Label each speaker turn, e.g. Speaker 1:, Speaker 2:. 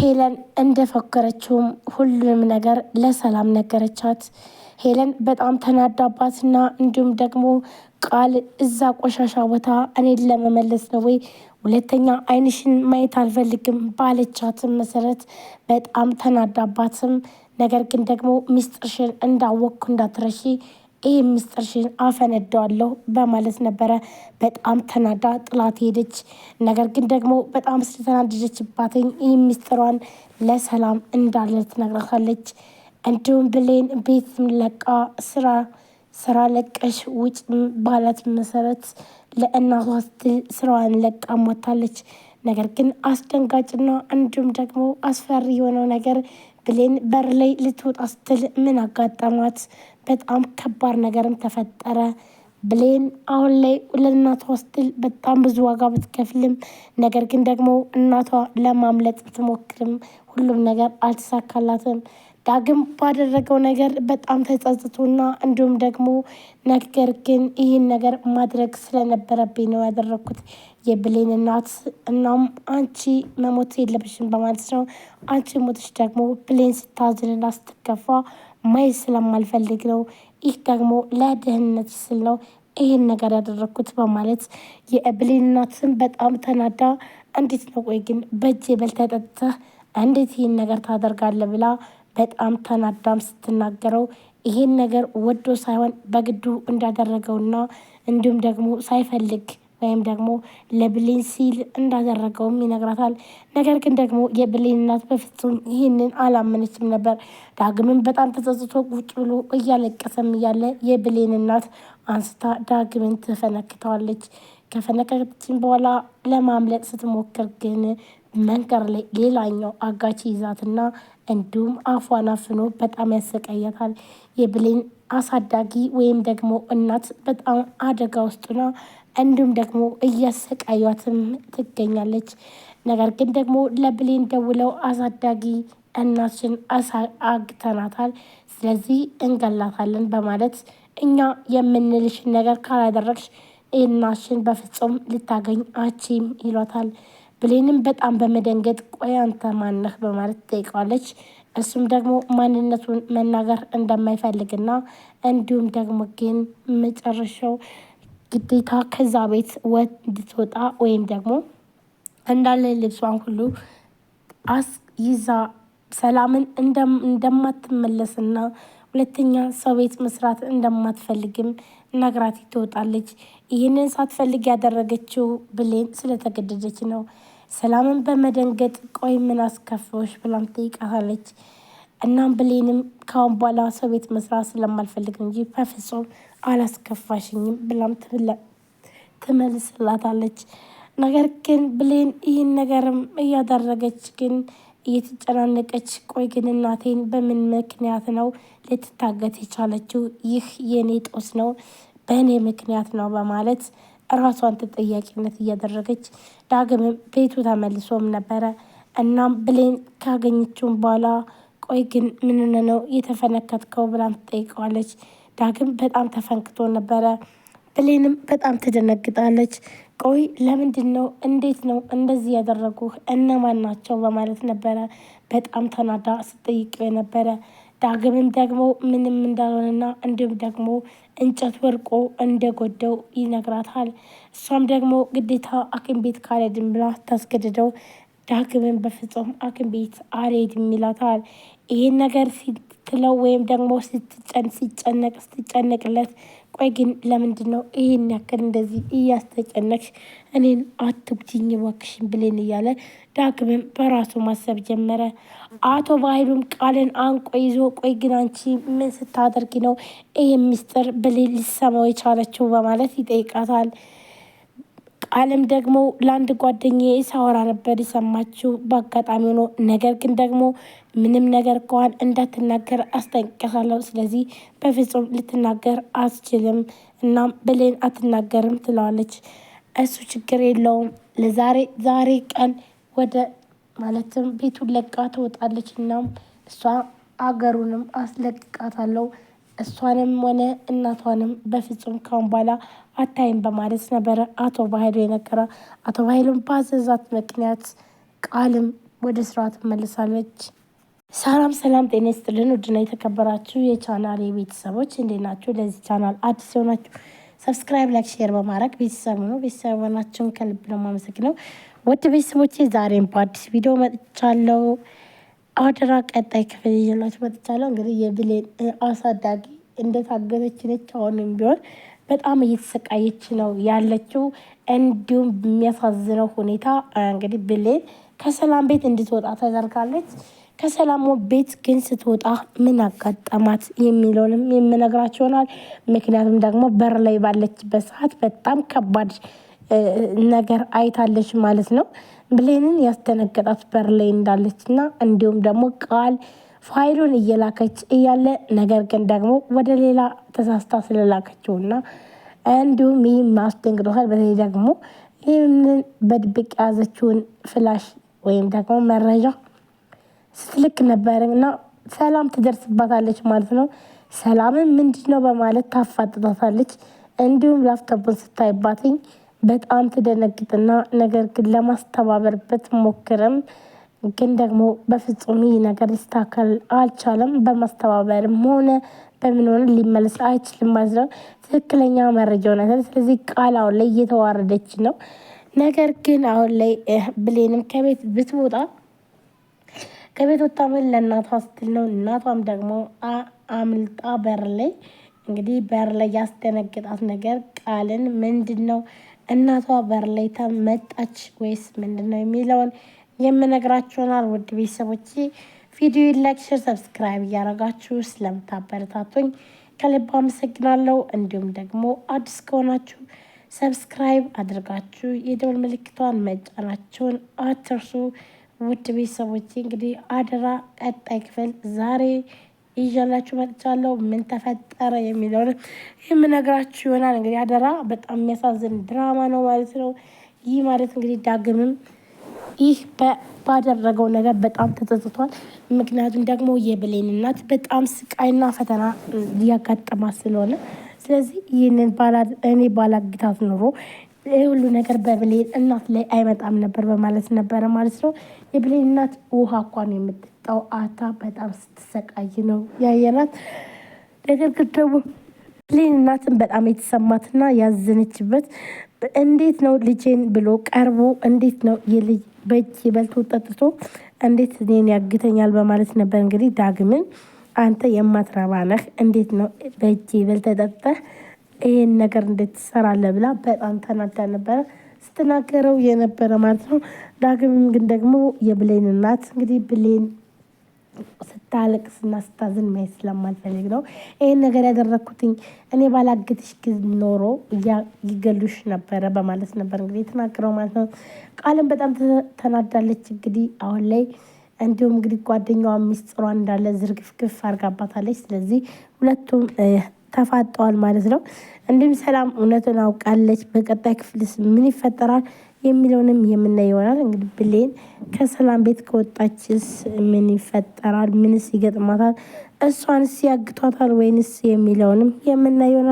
Speaker 1: ሄለን እንደፈከረችውም ሁሉንም ነገር ለሰላም ነገረቻት። ሄለን በጣም ተናዳባትና እንዲሁም ደግሞ ቃል እዛ ቆሻሻ ቦታ እኔን ለመመለስ ነው ወይ ሁለተኛ አይንሽን ማየት አልፈልግም ባለቻትም መሰረት በጣም ተናዳባትም ነገር ግን ደግሞ ሚስጥርሽን እንዳወቅኩ እንዳትረሺ ይህ ሚስጥርሽን አፈነዳዋለሁ በማለት ነበረ በጣም ተናዳ ጥላት ሄደች። ነገር ግን ደግሞ በጣም ስለተናደደችባትኝ ይህ ሚስጥሯን ለሰላም እንዳለ ትነግራታለች። እንዲሁም ብሌን ቤትም ለቃ ስራ ለቀሽ ውጭ ባላት መሰረት ለእናቷ ስትል ስራዋን ለቃ ሞታለች። ነገር ግን አስደንጋጭና እንዲሁም ደግሞ አስፈሪ የሆነው ነገር ብሌን በር ላይ ልትወጣ ስትል ምን አጋጠማት? በጣም ከባድ ነገርም ተፈጠረ። ብሌን አሁን ላይ ለእናቷ ስትል በጣም ብዙ ዋጋ ብትከፍልም ነገር ግን ደግሞ እናቷ ለማምለጥ ብትሞክርም ሁሉም ነገር አልተሳካላትም። ዳግም ባደረገው ነገር በጣም ተጸጽቶና እንዲሁም ደግሞ ነገር ግን ይህን ነገር ማድረግ ስለነበረብኝ ነው ያደረግኩት የብሌን እናት እናም አንቺ መሞት የለብሽም በማለት ነው። አንቺ ሞትሽ ደግሞ ብሌን ስታዝንና ስትከፋ ማየት ስለማልፈልግ ነው። ይህ ደግሞ ለደህንነት ስል ነው ይህን ነገር ያደረግኩት በማለት የብሌን እናትን በጣም ተናዳ እንዴት ነው ቆይ ግን በእጄ በልተህ ጠጥተህ እንዴት ይህን ነገር ታደርጋለህ ብላ በጣም ተናዳም ስትናገረው ይሄን ነገር ወዶ ሳይሆን በግዱ እንዳደረገውና እንዲሁም ደግሞ ሳይፈልግ ወይም ደግሞ ለብሌን ሲል እንዳደረገውም ይነግራታል። ነገር ግን ደግሞ የብሌን እናት በፍጹም ይህንን አላመነችም ነበር። ዳግምን በጣም ተጸጽቶ ቁጭ ብሎ እያለቀሰም እያለ የብሌን እናት አንስታ ዳግምን ትፈነክተዋለች። ከፈነከተችም በኋላ ለማምለጥ ስትሞክር ግን መንገድ ላይ ሌላኛው አጋች ይዛትና እንዲሁም አፏን አፍኖ በጣም ያሰቃያታል። የብሌን አሳዳጊ ወይም ደግሞ እናት በጣም አደጋ ውስጥና እንዲሁም ደግሞ እያሰቃያትም ትገኛለች። ነገር ግን ደግሞ ለብሌን ደውለው አሳዳጊ እናችን አግተናታል፣ ስለዚህ እንገላታለን በማለት እኛ የምንልሽን ነገር ካላደረግሽ እናትሽን በፍጹም ልታገኝ አቺም ይሏታል። ብሌንም በጣም በመደንገጥ ቆይ አንተ ማነህ በማለት ትጠይቀዋለች። እሱም ደግሞ ማንነቱን መናገር እንደማይፈልግና እንዲሁም ደግሞ ግን መጨረሻው ግዴታ ከዛ ቤት እንድትወጣ ወይም ደግሞ እንዳለ ልብሷን ሁሉ ይዛ ሰላምን እንደማትመለስና ሁለተኛ ሰው ቤት መስራት እንደማትፈልግም ነግራት ትወጣለች። ይህንን ሳትፈልግ ያደረገችው ብሌን ስለተገደደች ነው። ሰላምን በመደንገጥ ቆይ ምን አስከፋዎች ብላም ትጠይቃታለች። እናም ብሌንም ካሁን በኋላ ሰው ቤት መስራት ስለማልፈልግ እንጂ በፍጹም አላስከፋሽኝም ብላም ትመልስላታለች። ነገር ግን ብሌን ይህን ነገርም እያደረገች ግን እየተጨናነቀች ቆይ ግን እናቴን በምን ምክንያት ነው ልትታገት የቻለችው? ይህ የኔ ጦስ ነው፣ በእኔ ምክንያት ነው በማለት ራሷን ተጠያቂነት እያደረገች ዳግምም ቤቱ ተመልሶም ነበረ። እናም ብሌን ካገኘችውም በኋላ ቆይ ግን ምን ነው የተፈነከትከው ብላም ትጠይቀዋለች። ዳግም በጣም ተፈንክቶ ነበረ። ብሌንም በጣም ትደነግጣለች። ቆይ ለምንድን ነው እንዴት ነው እንደዚህ ያደረጉህ እነማን ናቸው በማለት ነበረ በጣም ተናዳ ስትጠይቀው የነበረ። ዳግምም ደግሞ ምንም እንዳልሆነና እንዲሁም ደግሞ እንጨት ወርቆ እንደጎደው ይነግራታል። እሷም ደግሞ ግዴታ ሐኪም ቤት ካልሄድን ብላ ታስገድደው ዳግምን በፍጹም ሐኪም ቤት አልሄድም ይላታል። ይህን ነገር ስትለው ወይም ደግሞ ስትጨነቅለት ቆይ ግን ለምንድን ነው ይህን ያክል እንደዚህ እያስተጨነቅሽ እኔን አትጉጂኝ እባክሽን ብሌን እያለ ዳግምም በራሱ ማሰብ ጀመረ። አቶ ባህሉም ቃልን አንቆ ይዞ ቆይ ግን አንቺ ምን ስታደርጊ ነው ይህን ምስጢር ብሌን ሊሰማው የቻለችው በማለት ይጠይቃታል። ቃልም ደግሞ ለአንድ ጓደኛዬ ሳወራ ነበር የሰማችው በአጋጣሚ ሆኖ፣ ነገር ግን ደግሞ ምንም ነገር ከሆን እንዳትናገር አስጠንቅቄያታለሁ፣ ስለዚህ በፍጹም ልትናገር አትችልም፣ እናም ብሌን አትናገርም ትለዋለች። እሱ ችግር የለውም ዛሬ ቀን ወደ ማለትም ቤቱን ለቃ ትወጣለች። እናም እሷ አገሩንም አስለቅቃታለሁ፣ እሷንም ሆነ እናቷንም በፍጹም ካሁን በኋላ አታይም በማለት ነበረ አቶ ባህሉ የነገራ። አቶ ባህሉም ባዘዛት ምክንያት ቃልም ወደ ስራዋ ትመልሳለች። ሰላም ሰላም፣ ጤና ይስጥልን ውድና የተከበራችሁ የቻናል ቤተሰቦች እንዴት ናችሁ? ለዚህ ቻናል አዲስ የሆናችሁ ሰብስክራይብ፣ ላይክ፣ ሼር በማድረግ ቤተሰብ ነው። ቤተሰብ ሆናችሁን ከልብ ነው የማመሰግነው። ውድ ቤተሰቦቼ ዛሬም በአዲስ ቪዲዮ መጥቻለሁ። አደራ ቀጣይ ክፍል ይዤላችሁ መጥቻለሁ። እንግዲህ የብሌን አሳዳጊ እንደታገተች ነች። አሁንም ቢሆን በጣም እየተሰቃየች ነው ያለችው። እንዲሁም በሚያሳዝነው ሁኔታ እንግዲህ ብሌን ከሰላም ቤት እንድትወጣ ተደርጋለች። ከሰላም ቤት ግን ስትወጣ ምን አጋጠማት የሚለውንም የምነግራችሁ ይሆናል። ምክንያቱም ደግሞ በር ላይ ባለችበት ሰዓት በጣም ከባድ ነገር አይታለች ማለት ነው። ብሌንን ያስደነገጣት በር ላይ እንዳለች እና እንዲሁም ደግሞ ቃል ፋይሉን እየላከች እያለ ነገር ግን ደግሞ ወደ ሌላ ተሳስታ ስለላከችው እና እንዲሁም ይህም አስደንግጦታል። በተለይ ደግሞ ይህንን በድብቅ የያዘችውን ፍላሽ ወይም ደግሞ መረጃ ስትልክ ነበር እና ሰላም ትደርስባታለች ማለት ነው። ሰላምን ምንድን ነው በማለት ታፋጥጣታለች። እንዲሁም ላፍተቡን ስታይባትኝ በጣም ትደነግጥና ነገር ግን ለማስተባበር ብትሞክርም ግን ደግሞ በፍጹም ይህ ነገር ሊስተካከል አልቻለም። በማስተባበርም ሆነ በምን ሆነ ሊመለስ አይችልም ማለት ነው። ትክክለኛ መረጃው ነገር። ስለዚህ ቃል አሁን ላይ እየተዋረደች ነው። ነገር ግን አሁን ላይ ብሌንም ከቤት ብትወጣ ከቤት ወጣ ምን ለእናቷ ስትል ነው። እናቷም ደግሞ አምልጣ በር ላይ እንግዲህ በር ላይ ያስደነግጣት ነገር ቃልን ምንድን ነው እናቷ በር ላይ ተመጣች ወይስ ምንድን ነው የሚለውን የምነግራችሁናል። ውድ ቤተሰቦች ቪዲዮ ላይክ፣ ሼር፣ ሰብስክራይብ እያደረጋችሁ ስለምታበረታቱኝ ከልብ አመሰግናለሁ። እንዲሁም ደግሞ አዲስ ከሆናችሁ ሰብስክራይብ አድርጋችሁ የደወል ምልክቷን መጫናችሁን አትርሱ። ውድ ቤተሰቦች እንግዲህ አደራ ቀጣይ ክፍል ዛሬ ይዤላችሁ መጥቻለሁ። ምን ተፈጠረ የሚለውን የምነግራችሁ ይሆናል። እንግዲህ አደራ በጣም የሚያሳዝን ድራማ ነው ማለት ነው። ይህ ማለት እንግዲህ ዳግምም ይህ ባደረገው ነገር በጣም ተጸጽቷል። ምክንያቱም ደግሞ የብሌን እናት በጣም ስቃይና ፈተና እያጋጠማት ስለሆነ ስለዚህ ይህንን እኔ ባላግታት ኑሮ ይህ ሁሉ ነገር በብሌን እናት ላይ አይመጣም ነበር በማለት ነበረ ማለት ነው። የብሌን እናት ውሃ እንኳን የምትጠጣው አታ በጣም ስትሰቃይ ነው ያየናት። ነገር ግን ደግሞ ብሌን እናትን በጣም የተሰማትና ያዘነችበት እንዴት ነው ልጄን ብሎ ቀርቦ እንዴት ነው የልጅ በእጅ በልቶ ጠጥቶ እንዴት እኔን ያግተኛል በማለት ነበር። እንግዲህ ዳግምን አንተ የማትረባ ነህ፣ እንዴት ነው በእጅ በልተህ ጠጥተህ ይህን ነገር እንዴት ትሰራለህ ብላ በጣም ተናዳ ነበረ ስትናገረው የነበረ ማለት ነው። ዳግምም ግን ደግሞ የብሌን እናት እንግዲህ ብሌን ስታለቅስና ስታዝን ማየት ስለማልፈልግ ነው ይህን ነገር ያደረግኩትኝ፣ እኔ ባላግትሽ ግን ኖሮ ይገሉሽ ነበረ በማለት ነበር እንግዲህ የተናገረው ማለት ነው። ቃልም በጣም ተናዳለች እንግዲህ አሁን ላይ። እንዲሁም እንግዲህ ጓደኛዋ ሚስጥሯ እንዳለ ዝርግፍግፍ አርጋባታለች። ስለዚህ ሁለቱም ተፋጠዋል ማለት ነው። እንዲሁም ሰላም እውነቱን አውቃለች። በቀጣይ ክፍልስ ምን ይፈጠራል የሚለውንም የምናይ ይሆናል። እንግዲህ ብሌን ከሰላም ቤት ከወጣችስ ምን ይፈጠራል? ምንስ ይገጥማታል? እሷንስ ያግቷታል ወይንስ የሚለውንም የምናይ ይሆናል።